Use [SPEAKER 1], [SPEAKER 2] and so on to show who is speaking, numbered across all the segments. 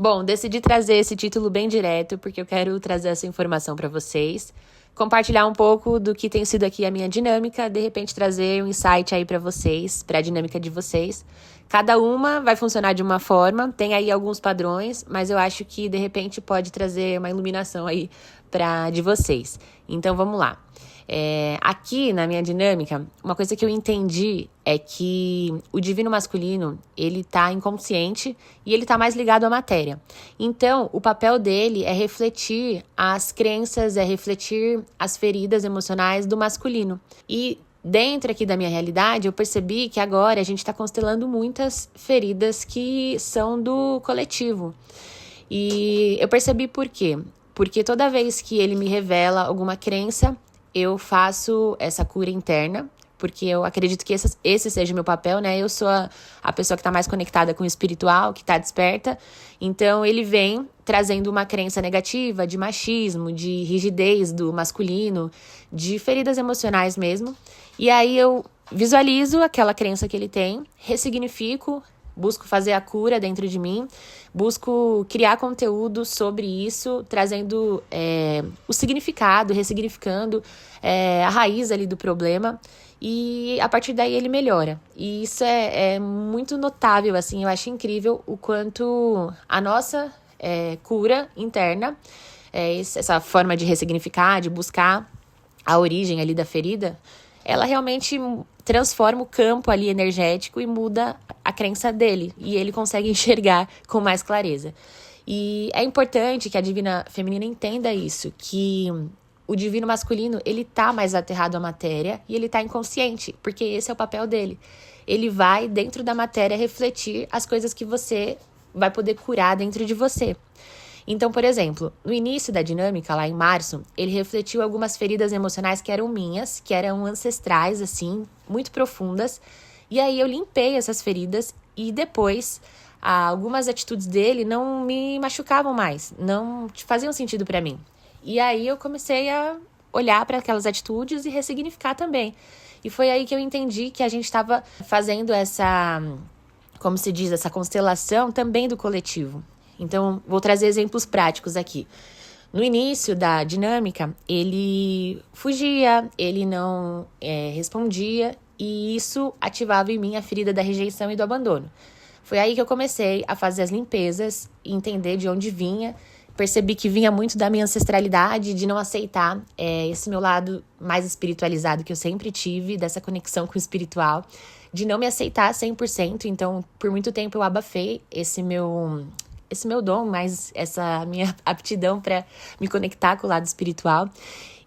[SPEAKER 1] Bom, decidi trazer esse título bem direto, porque eu quero trazer essa informação para vocês, compartilhar um pouco do que tem sido aqui a minha dinâmica, de repente trazer um insight aí para vocês, para a dinâmica de vocês. Cada uma vai funcionar de uma forma, tem aí alguns padrões, mas eu acho que de repente pode trazer uma iluminação aí de vocês. Então vamos lá. Aqui na minha dinâmica, uma coisa que eu entendi é que o divino masculino, ele tá inconsciente e ele tá mais ligado à matéria. Então, o papel dele é refletir as crenças, é refletir as feridas emocionais do masculino. E dentro aqui da minha realidade, eu percebi que agora a gente tá constelando muitas feridas que são do coletivo. E eu percebi por quê? Porque toda vez que ele me revela alguma crença, eu faço essa cura interna, porque eu acredito que esse seja o meu papel, né? Eu sou a pessoa que está mais conectada com o espiritual, que está desperta. Então, ele vem trazendo uma crença negativa de machismo, de rigidez do masculino, de feridas emocionais mesmo. E aí eu visualizo aquela crença que ele tem, ressignifico, busco fazer a cura dentro de mim, busco criar conteúdo sobre isso, trazendo o significado, ressignificando a raiz ali do problema. E a partir daí ele melhora. E isso é muito notável, assim, eu acho incrível o quanto a nossa cura interna, essa forma de ressignificar, de buscar a origem ali da ferida, ela realmente transforma o campo ali energético e muda a crença dele. E ele consegue enxergar com mais clareza. E é importante que a divina feminina entenda isso, que o divino masculino, ele tá mais aterrado à matéria e ele tá inconsciente, porque esse é o papel dele. Ele vai, dentro da matéria, refletir as coisas que você vai poder curar dentro de você. Então, por exemplo, no início da dinâmica, lá em março, ele refletiu algumas feridas emocionais que eram minhas, que eram ancestrais, assim, muito profundas. E aí eu limpei essas feridas e depois algumas atitudes dele não me machucavam mais, não faziam sentido pra mim. E aí eu comecei a olhar para aquelas atitudes e ressignificar também. E foi aí que eu entendi que a gente estava fazendo essa, como se diz, essa constelação também do coletivo. Então, vou trazer exemplos práticos aqui. No início da dinâmica, ele fugia, ele não respondia, e isso ativava em mim a ferida da rejeição e do abandono. Foi aí que eu comecei a fazer as limpezas, entender de onde vinha. Percebi que vinha muito da minha ancestralidade, de não aceitar esse meu lado mais espiritualizado que eu sempre tive, dessa conexão com o espiritual, de não me aceitar 100%. Então, por muito tempo eu abafei esse meu dom, mas essa minha aptidão para me conectar com o lado espiritual.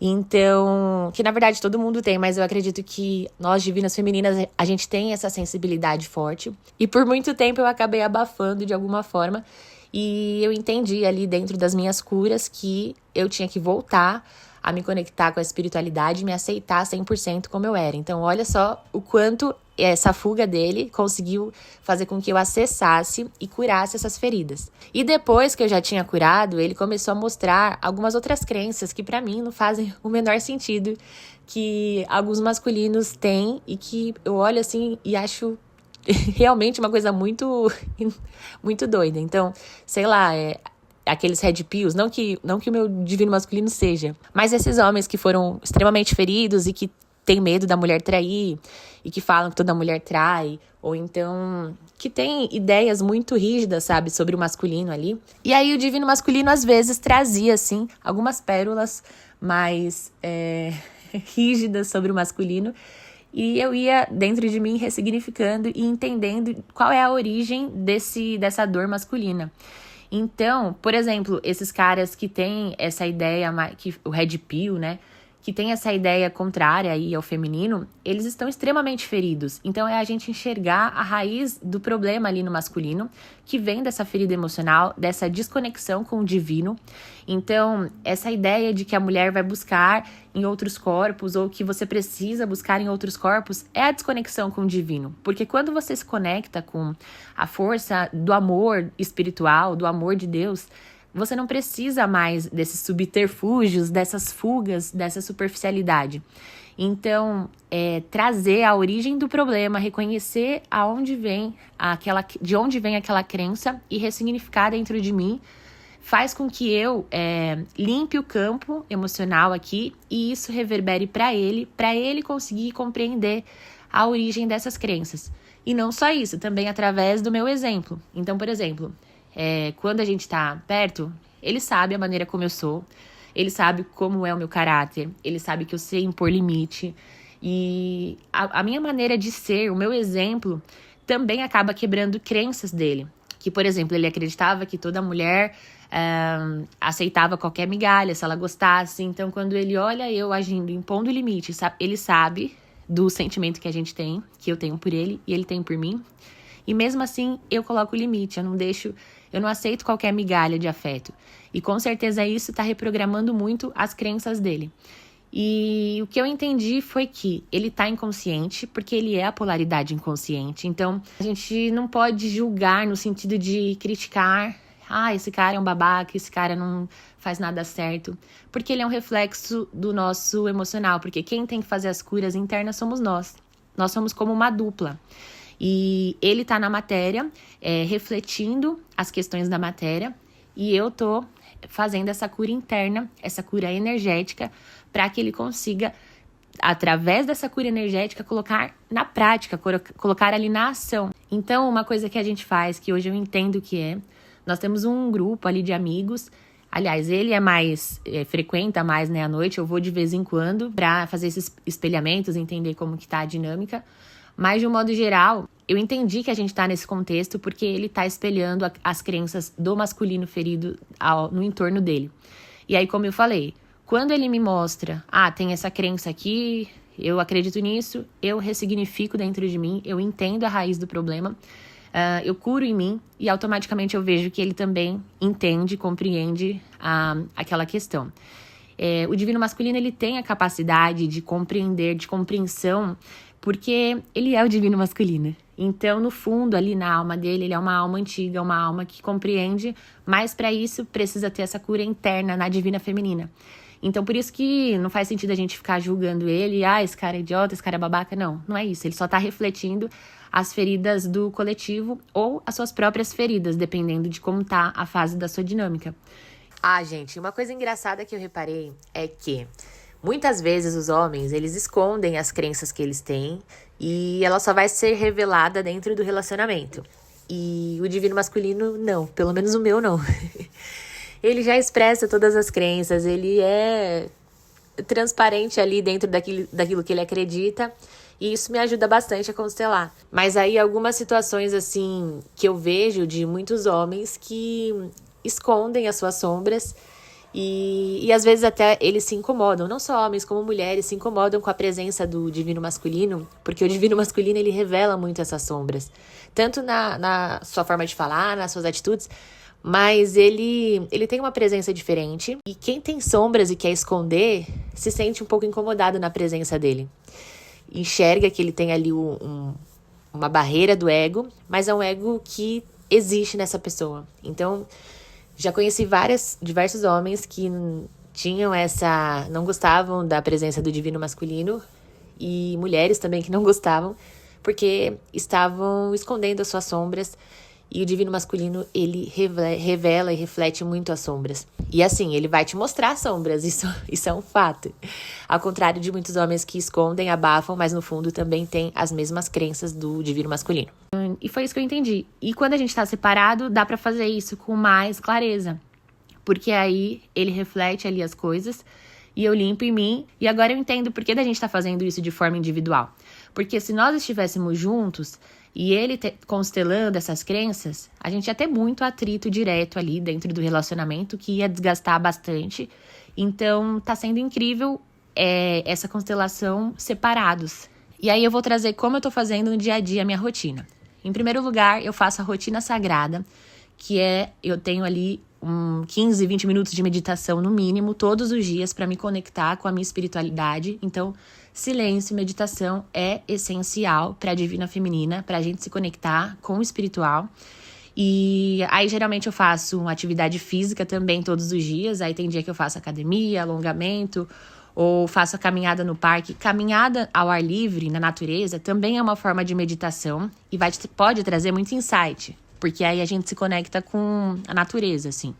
[SPEAKER 1] Então, que na verdade todo mundo tem, mas eu acredito que nós, divinas femininas, a gente tem essa sensibilidade forte. E por muito tempo eu acabei abafando de alguma forma. E eu entendi ali dentro das minhas curas que eu tinha que voltar a me conectar com a espiritualidade e me aceitar 100% como eu era. Então, olha só o quanto essa fuga dele conseguiu fazer com que eu acessasse e curasse essas feridas. E depois que eu já tinha curado, ele começou a mostrar algumas outras crenças que pra mim não fazem o menor sentido, que alguns masculinos têm e que eu olho assim e acho realmente uma coisa muito, muito doida. Então, sei lá, aqueles red pills, não que o meu divino masculino seja, mas esses homens que foram extremamente feridos e que têm medo da mulher trair e que falam que toda mulher trai, ou então que tem ideias muito rígidas, sabe, sobre o masculino ali. E aí o divino masculino às vezes trazia, assim, algumas pérolas mais rígidas sobre o masculino. E eu ia dentro de mim ressignificando e entendendo qual é a origem dessa dor masculina. Então, por exemplo, esses caras que têm essa ideia, que o red pill, né? Que tem essa ideia contrária aí ao feminino, eles estão extremamente feridos. Então é a gente enxergar a raiz do problema ali no masculino, que vem dessa ferida emocional, dessa desconexão com o divino. Então, essa ideia de que a mulher vai buscar em outros corpos, ou que você precisa buscar em outros corpos, é a desconexão com o divino. Porque quando você se conecta com a força do amor espiritual, do amor de Deus, você não precisa mais desses subterfúgios, dessas fugas, dessa superficialidade. Então, trazer a origem do problema, reconhecer de onde vem aquela crença e ressignificar dentro de mim, faz com que eu limpe o campo emocional aqui e isso reverbere para ele conseguir compreender a origem dessas crenças. E não só isso, também através do meu exemplo. Então, por exemplo, quando a gente tá perto, ele sabe a maneira como eu sou, ele sabe como é o meu caráter, ele sabe que eu sei impor limite. E a minha maneira de ser, o meu exemplo, também acaba quebrando crenças dele. Que, por exemplo, ele acreditava que toda mulher aceitava qualquer migalha se ela gostasse. Então, quando ele olha eu agindo, impondo limite, ele sabe do sentimento que a gente tem, que eu tenho por ele e ele tem por mim. E mesmo assim, eu coloco limite, eu não aceito qualquer migalha de afeto. E com certeza isso está reprogramando muito as crenças dele. E o que eu entendi foi que ele está inconsciente, porque ele é a polaridade inconsciente. Então, a gente não pode julgar no sentido de criticar. Esse cara é um babaca, esse cara não faz nada certo. Porque ele é um reflexo do nosso emocional. Porque quem tem que fazer as curas internas somos nós. Nós somos como uma dupla. E ele tá na matéria, refletindo as questões da matéria. E eu tô fazendo essa cura interna, essa cura energética, para que ele consiga, através dessa cura energética, colocar na prática, colocar ali na ação. Então, uma coisa que a gente faz, que hoje eu entendo que nós temos um grupo ali de amigos. Aliás, ele frequenta mais, à noite. Eu vou de vez em quando para fazer esses espelhamentos, entender como que tá a dinâmica. Mas, de um modo geral, eu entendi que a gente tá nesse contexto porque ele tá espelhando as crenças do masculino ferido no entorno dele. E aí, como eu falei, quando ele me mostra, tem essa crença aqui, eu acredito nisso, eu ressignifico dentro de mim, eu entendo a raiz do problema, eu curo em mim e automaticamente eu vejo que ele também entende, compreende aquela questão. O divino masculino, ele tem a capacidade de compreender, de compreensão, porque ele é o divino masculino. Então, no fundo, ali na alma dele, ele é uma alma antiga, uma alma que compreende, mas para isso precisa ter essa cura interna na divina feminina. Então, por isso que não faz sentido a gente ficar julgando ele, esse cara é idiota, esse cara é babaca. Não é isso. Ele só tá refletindo as feridas do coletivo ou as suas próprias feridas, dependendo de como tá a fase da sua dinâmica. Gente, uma coisa engraçada que eu reparei é que muitas vezes os homens, eles escondem as crenças que eles têm e ela só vai ser revelada dentro do relacionamento. E o divino masculino, não. Pelo menos o meu, não. Ele já expressa todas as crenças, ele é transparente ali dentro daquilo que ele acredita. E isso me ajuda bastante a constelar. Mas aí algumas situações assim que eu vejo de muitos homens que escondem as suas sombras e às vezes até eles se incomodam. Não só homens, como mulheres se incomodam com a presença do divino masculino, porque o divino masculino, ele revela muito essas sombras. Tanto na sua forma de falar, nas suas atitudes, mas ele tem uma presença diferente. E quem tem sombras e quer esconder, se sente um pouco incomodado na presença dele. Enxerga que ele tem ali uma barreira do ego, mas é um ego que existe nessa pessoa. Então, já conheci diversos homens que não gostavam da presença do divino masculino e mulheres também que não gostavam, porque estavam escondendo as suas sombras. E o divino masculino, ele revela e reflete muito as sombras. E assim, ele vai te mostrar as sombras, isso é um fato. Ao contrário de muitos homens que escondem, abafam, mas no fundo também tem as mesmas crenças do divino masculino. E foi isso que eu entendi. E quando a gente tá separado, dá pra fazer isso com mais clareza. Porque aí ele reflete ali as coisas e eu limpo em mim. E agora eu entendo por que a gente tá fazendo isso de forma individual. Porque se nós estivéssemos juntos e ele constelando essas crenças, a gente ia ter muito atrito direto ali dentro do relacionamento, que ia desgastar bastante. Então, tá sendo incrível essa constelação separados. E aí eu vou trazer como eu tô fazendo no dia a dia a minha rotina. Em primeiro lugar, eu faço a rotina sagrada, que eu tenho ali 15, 20 minutos de meditação no mínimo, todos os dias, para me conectar com a minha espiritualidade. Então, silêncio e meditação é essencial para a divina feminina, para a gente se conectar com o espiritual. E aí, geralmente, eu faço uma atividade física também todos os dias. Aí tem dia que eu faço academia, alongamento, ou faço a caminhada no parque. Caminhada ao ar livre, na natureza, também é uma forma de meditação e pode trazer muito insight, porque aí a gente se conecta com a natureza, assim.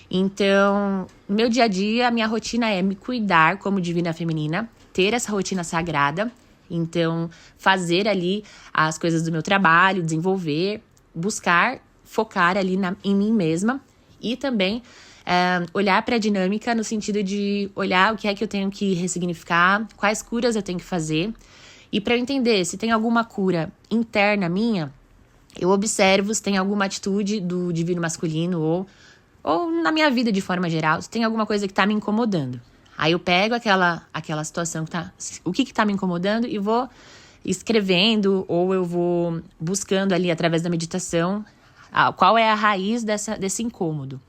[SPEAKER 1] Então, no meu dia a dia, a minha rotina é me cuidar como divina feminina, ter essa rotina sagrada. Então, fazer ali as coisas do meu trabalho, desenvolver, buscar, focar ali em mim mesma e também olhar para a dinâmica no sentido de olhar o que é que eu tenho que ressignificar, quais curas eu tenho que fazer. E para eu entender se tem alguma cura interna minha, eu observo se tem alguma atitude do divino masculino ou na minha vida de forma geral, se tem alguma coisa que está me incomodando. Aí eu pego aquela situação o que está me incomodando e vou escrevendo ou eu vou buscando ali através da meditação qual é a raiz desse incômodo.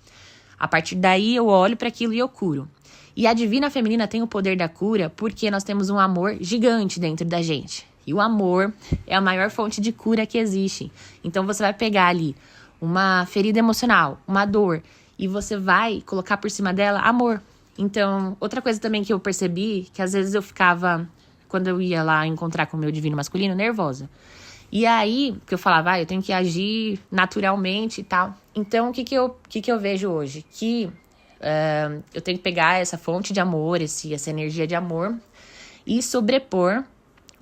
[SPEAKER 1] A partir daí eu olho para aquilo e eu curo. E a divina feminina tem o poder da cura porque nós temos um amor gigante dentro da gente. E o amor é a maior fonte de cura que existe. Então você vai pegar ali uma ferida emocional, uma dor, e você vai colocar por cima dela amor. Então, outra coisa também que eu percebi, que às vezes eu ficava, quando eu ia lá encontrar com o meu divino masculino, nervosa. E aí, que eu falava, eu tenho que agir naturalmente e tal. Então, o que eu vejo hoje? Que eu tenho que pegar essa fonte de amor, essa energia de amor e sobrepor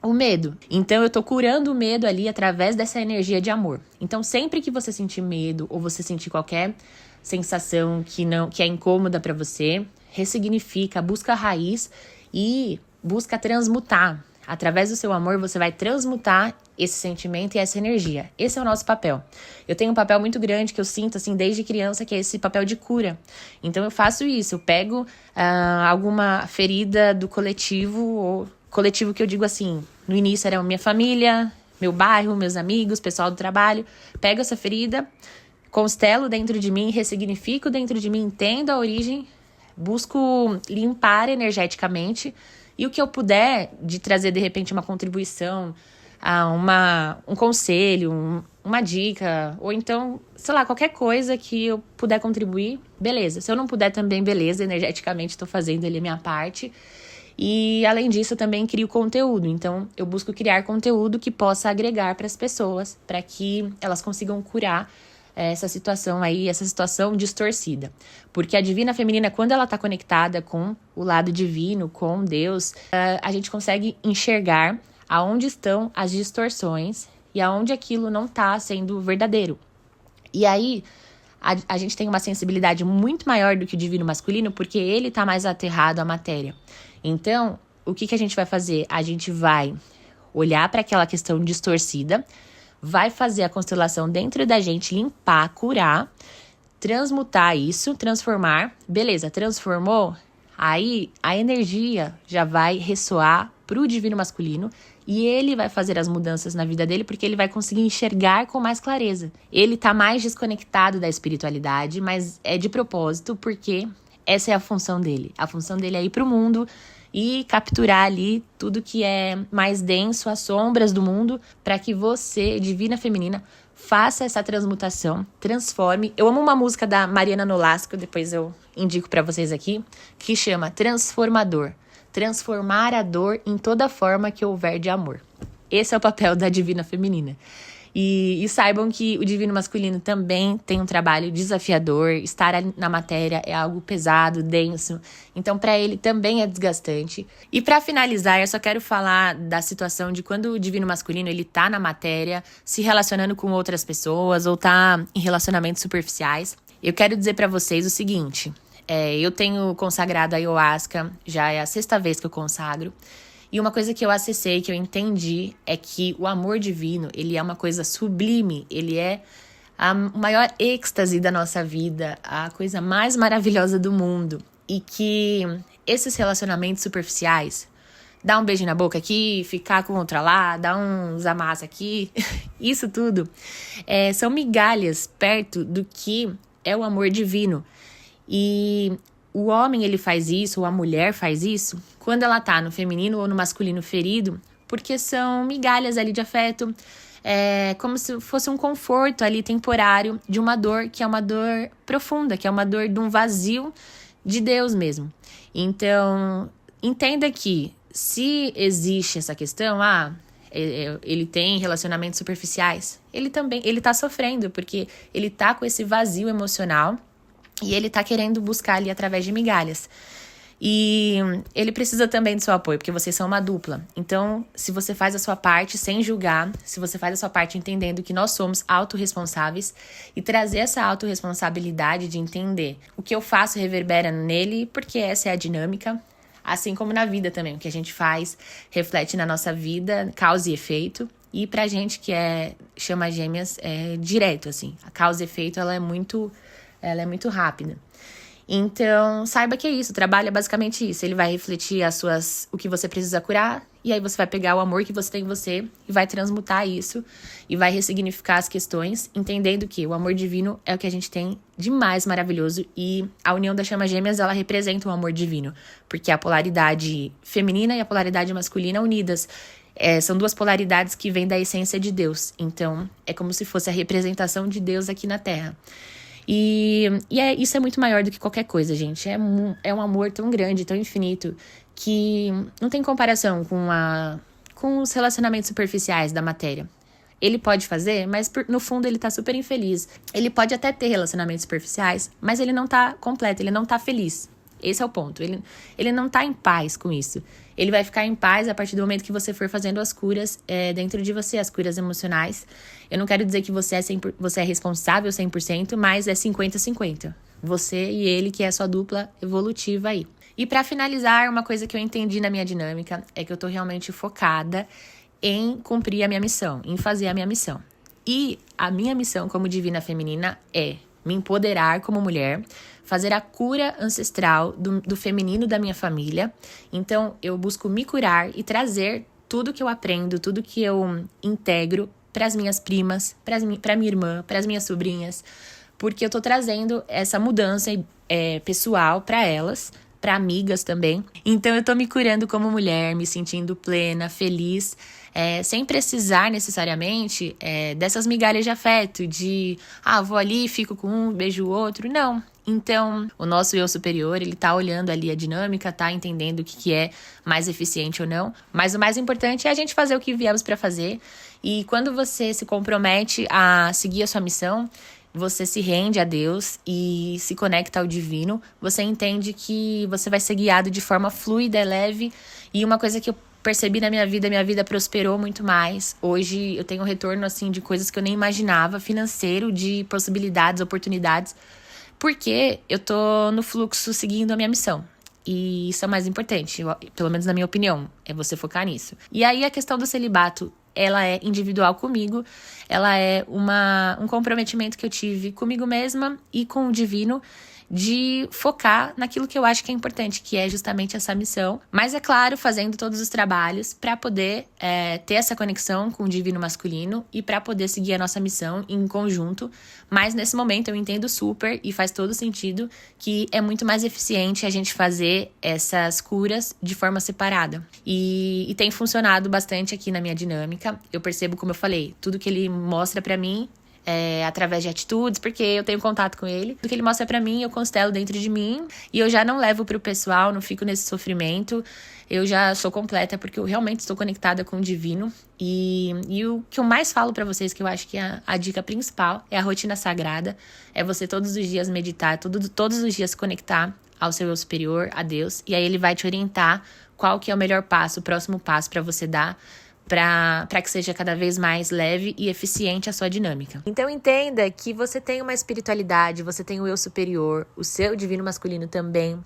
[SPEAKER 1] o medo. Então, eu tô curando o medo ali através dessa energia de amor. Então, sempre que você sentir medo ou você sentir qualquer sensação que é incômoda pra você, ressignifica, busca a raiz e busca transmutar. Através do seu amor, você vai transmutar esse sentimento e essa energia. Esse é o nosso papel. Eu tenho um papel muito grande que eu sinto, assim, desde criança, que é esse papel de cura. Então, eu faço isso. Eu pego alguma ferida do coletivo, ou coletivo que eu digo assim, no início era minha família, meu bairro, meus amigos, pessoal do trabalho. Pego essa ferida, constelo dentro de mim, ressignifico dentro de mim, entendo a origem, busco limpar energeticamente. E o que eu puder de trazer, de repente, uma contribuição, um conselho, uma dica, ou então, sei lá, qualquer coisa que eu puder contribuir, beleza. Se eu não puder também, beleza, energeticamente estou fazendo ali a minha parte. E, além disso, eu também crio conteúdo. Então, eu busco criar conteúdo que possa agregar para as pessoas, para que elas consigam curar essa situação distorcida. Porque a divina feminina, quando ela está conectada com o lado divino, com Deus, a gente consegue enxergar aonde estão as distorções e aonde aquilo não está sendo verdadeiro. E aí, a gente tem uma sensibilidade muito maior do que o divino masculino, porque ele está mais aterrado à matéria. Então, o que a gente vai fazer? A gente vai olhar para aquela questão distorcida, vai fazer a constelação dentro da gente, limpar, curar, transmutar isso, transformar. Beleza, transformou? Aí a energia já vai ressoar pro divino masculino e ele vai fazer as mudanças na vida dele porque ele vai conseguir enxergar com mais clareza. Ele tá mais desconectado da espiritualidade, mas é de propósito porque essa é a função dele. A função dele é ir pro mundo e capturar ali tudo que é mais denso, as sombras do mundo, para que você, divina feminina, faça essa transmutação, transforme. Eu amo uma música da Mariana Nolasco, depois eu indico para vocês aqui, que chama Transformador. Transformar a dor em toda forma que houver de amor. Esse é o papel da divina feminina. E saibam que o divino masculino também tem um trabalho desafiador. Estar na matéria é algo pesado, denso. Então, para ele também é desgastante. E para finalizar, eu só quero falar da situação de quando o divino masculino ele tá na matéria, se relacionando com outras pessoas ou tá em relacionamentos superficiais. Eu quero dizer para vocês o seguinte. Eu tenho consagrado a ayahuasca, já é a 6ª vez que eu consagro. E uma coisa que eu acessei, que eu entendi, é que o amor divino, ele é uma coisa sublime, ele é o maior êxtase da nossa vida, a coisa mais maravilhosa do mundo. E que esses relacionamentos superficiais, dar um beijo na boca aqui, ficar com outra lá, dar uns amassos aqui, isso tudo, são migalhas perto do que é o amor divino. E o homem, ele faz isso, ou a mulher faz isso, quando ela tá no feminino ou no masculino ferido, porque são migalhas ali de afeto, como se fosse um conforto ali temporário de uma dor que é uma dor profunda, que é uma dor de um vazio de Deus mesmo. Então, entenda que se existe essa questão, ele tem relacionamentos superficiais, ele tá sofrendo, porque ele tá com esse vazio emocional e ele tá querendo buscar ali através de migalhas. E ele precisa também do seu apoio, porque vocês são uma dupla. Então, se você faz a sua parte sem julgar, se você faz a sua parte entendendo que nós somos autorresponsáveis e trazer essa autorresponsabilidade de entender o que eu faço reverbera nele, porque essa é a dinâmica. Assim como na vida também, o que a gente faz reflete na nossa vida, causa e efeito. E pra gente que chama gêmeas, é direto, assim. A causa e efeito, ela é muito rápida. Então, saiba que é isso, o trabalho é basicamente isso. Ele vai refletir o que você precisa curar, e aí você vai pegar o amor que você tem em você e vai transmutar isso, e vai ressignificar as questões, entendendo que o amor divino é o que a gente tem de mais maravilhoso, e a união das chamas gêmeas, ela representa o amor divino, porque a polaridade feminina e a polaridade masculina unidas, são duas polaridades que vêm da essência de Deus. Então, é como se fosse a representação de Deus aqui na Terra. Isso é muito maior do que qualquer coisa, gente. É um amor tão grande, tão infinito, que não tem comparação com os relacionamentos superficiais da matéria. Ele pode fazer, mas no fundo ele tá super infeliz. Ele pode até ter relacionamentos superficiais, mas ele não tá completo, ele não tá feliz. Esse é o ponto. Ele não tá em paz com isso. Ele vai ficar em paz a partir do momento que você for fazendo as curas dentro de você, as curas emocionais. Eu não quero dizer que você é responsável 100%, mas é 50-50. Você e ele, que é a sua dupla evolutiva aí. E pra finalizar, uma coisa que eu entendi na minha dinâmica é que eu tô realmente focada em cumprir a minha missão, em fazer a minha missão. E a minha missão como divina feminina é me empoderar como mulher, fazer a cura ancestral do feminino da minha família. Então, eu busco me curar e trazer tudo que eu aprendo, tudo que eu integro para as minhas primas, para minha irmã, para as minhas sobrinhas, porque eu tô trazendo essa mudança pessoal para elas, para amigas também. Então, eu tô me curando como mulher, me sentindo plena, feliz, sem precisar necessariamente dessas migalhas de afeto, vou ali, fico com um, beijo o outro. Não. Então, o nosso eu superior, ele tá olhando ali a dinâmica, tá entendendo o que é mais eficiente ou não. Mas o mais importante é a gente fazer o que viemos para fazer. E quando você se compromete a seguir a sua missão, você se rende a Deus e se conecta ao divino, você entende que você vai ser guiado de forma fluida e leve. E uma coisa que eu percebi na minha vida prosperou muito mais. Hoje eu tenho um retorno assim de coisas que eu nem imaginava, financeiro, de possibilidades, oportunidades, porque eu tô no fluxo seguindo a minha missão. E isso é o mais importante, pelo menos na minha opinião, é você focar nisso. E aí a questão do celibato, ela é individual comigo, ela é um comprometimento que eu tive comigo mesma e com o divino, de focar naquilo que eu acho que é importante, que é justamente essa missão. Mas, é claro, fazendo todos os trabalhos para poder ter essa conexão com o divino masculino e para poder seguir a nossa missão em conjunto. Mas, nesse momento, eu entendo super e faz todo sentido que é muito mais eficiente a gente fazer essas curas de forma separada. E tem funcionado bastante aqui na minha dinâmica. Eu percebo, como eu falei, tudo que ele mostra para mim através de atitudes, porque eu tenho contato com ele. O que ele mostra pra mim, eu constelo dentro de mim e eu já não levo pro pessoal, não fico nesse sofrimento. Eu já sou completa porque eu realmente estou conectada com o divino. E o que eu mais falo pra vocês, que eu acho que é a dica principal, é a rotina sagrada. É você todos os dias meditar, todos os dias se conectar ao seu eu superior, a Deus. E aí ele vai te orientar qual que é o melhor passo, o próximo passo pra você dar, para que seja cada vez mais leve e eficiente a sua dinâmica. Então entenda que você tem uma espiritualidade, você tem o eu superior, o seu divino masculino também.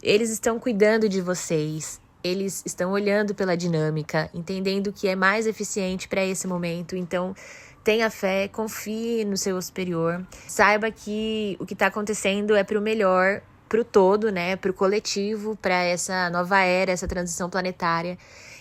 [SPEAKER 1] Eles estão cuidando de vocês, eles estão olhando pela dinâmica, entendendo o que é mais eficiente para esse momento. Então tenha fé, confie no seu eu superior, saiba que o que está acontecendo é para o melhor, para o todo, né? Para o coletivo, para essa nova era, essa transição planetária.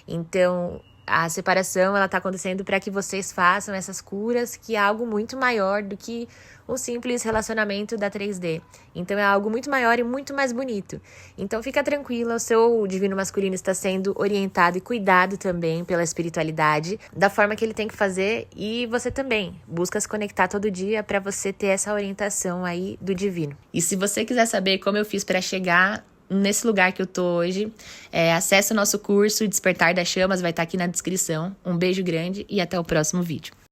[SPEAKER 1] Então a separação, ela tá acontecendo para que vocês façam essas curas, que é algo muito maior do que um simples relacionamento da 3D. Então é algo muito maior e muito mais bonito. Então fica tranquila, o seu divino masculino está sendo orientado e cuidado também pela espiritualidade, da forma que ele tem que fazer, e você também busca se conectar todo dia para você ter essa orientação aí do divino. E se você quiser saber como eu fiz para chegar nesse lugar que eu tô hoje. Acesse o nosso curso Despertar das Chamas, vai estar aqui na descrição. Um beijo grande e até o próximo vídeo.